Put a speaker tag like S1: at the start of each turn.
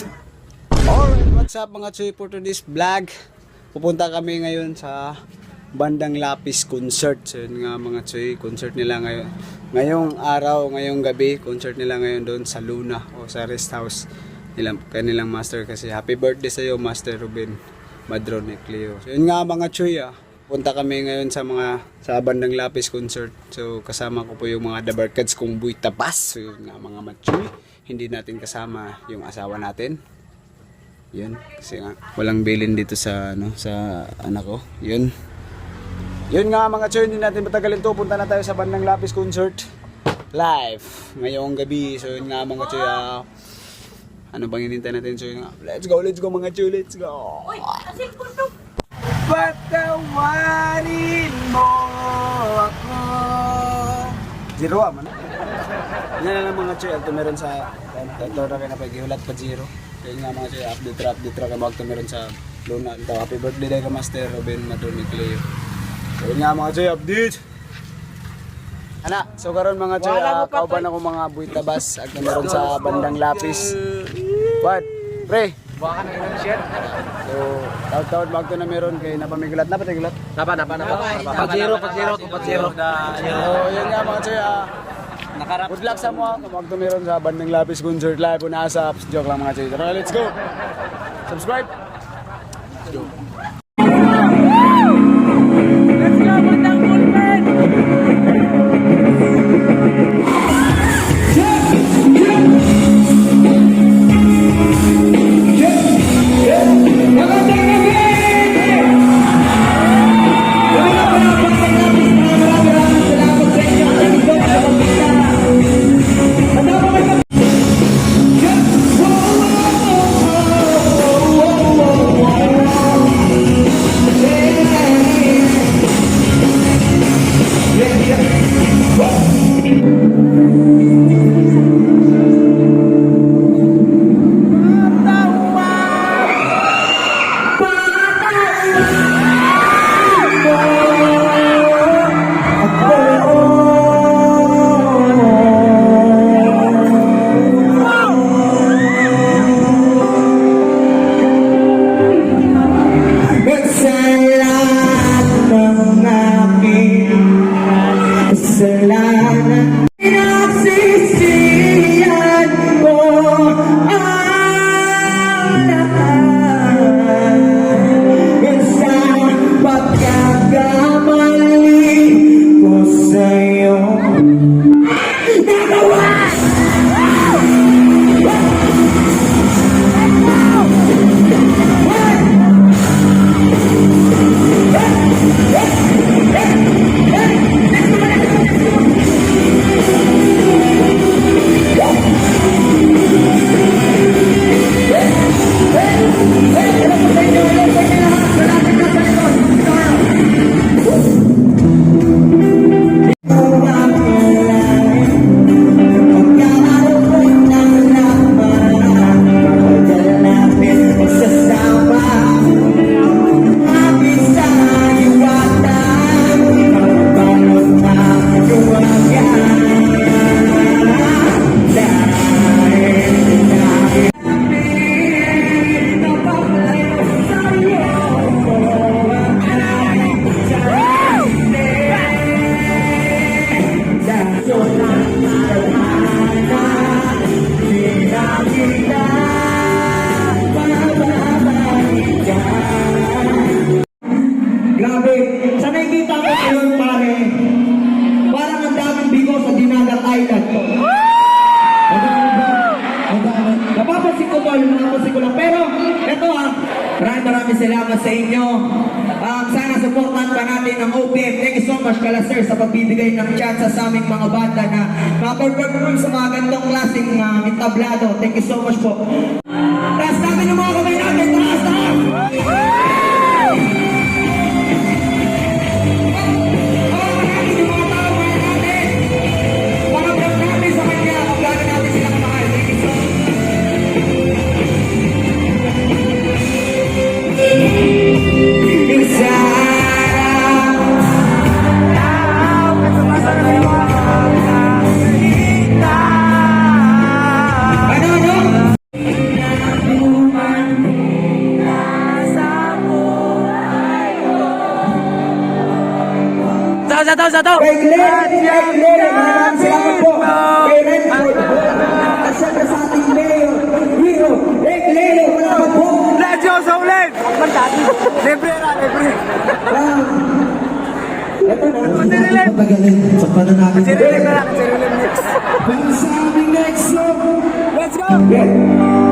S1: Alright, what's up mga Choy, for today's vlog? Pupunta kami ngayon sa Bandang Lapis concert. So yun nga mga Choy, concert nila ngayon. Ngayong araw, ngayong gabi, concert nila ngayon doon sa Luna o sa rest house kanilang master kasi happy birthday sa iyo Master Ruben Madron Ecleo. So yun nga mga Choy, punta kami ngayon sa Bandang Lapis concert. So kasama ko po yung mga Dabarkads kong buhay tabas. So yun nga mga Machoy, hindi natin kasama yung asawa natin. Yun, kasi nga walang bilin dito sa sa anak ko. Yun nga mga Choy, hindi natin matagalin to. Punta na tayo sa Bandang Lapis concert live ngayong gabi. So yun nga mga Choy, ano bang hinintay natin? So yun nga, let's go mga Choy, let's go.
S2: Uy, kasi puno.
S1: Patawarin mo ako. Zero man. Yan na lang mga Choy, ito meron sa ito na kayo na pag-ihulat pa zero. Kaya nga mga Choy, update ka magto meron sa Luna. Ito, happy birthday day ka Master Ruben Madron Ecleo. Kaya nga mga Choy, update. Ana, so karon mga Choy, kauban ako mga buitabas at meron sa Bandang Lapis. What? Pre?
S3: Baka na yung share.
S1: So, taon-taon magto na meron kay napamigulat na patigulat.
S3: Napa. Pag-zero.
S1: So, yun nga mga Choy, good luck sa mga magto meron sa Bandang Lapis concert live na sa joke lang mga Choy. Tara, let's go. Subscribe. Let's go.
S2: Let's go, Bandang Movement!
S4: Grabe, sa nakikita ko ngayon pare, parang ang daming bigo sa Dinagat Island. Napapansin ko lang. Pero, eto maraming salamat sa inyo. Sana supportan pa natin ang OPM. Thank you so much kala sir sa pagbibigay ng chance sa aming mga banda na ma-perform sa mga ganitong klaseng entablado. Thank you so much po. Taas natin yung mga kamay natin. Taas! Kay Glenn, maraming salamat po. Kay Renford. At syempre sa ating mayor, hero, Rick Lelo, salamat po.
S3: Radyo sa ulit! Libre na, libre.
S4: Ito na, patagalin sa pananakit.
S3: Sirilim na lang, sirilim next.
S4: Para sa aming next song.
S3: Let's go!
S4: Yeah.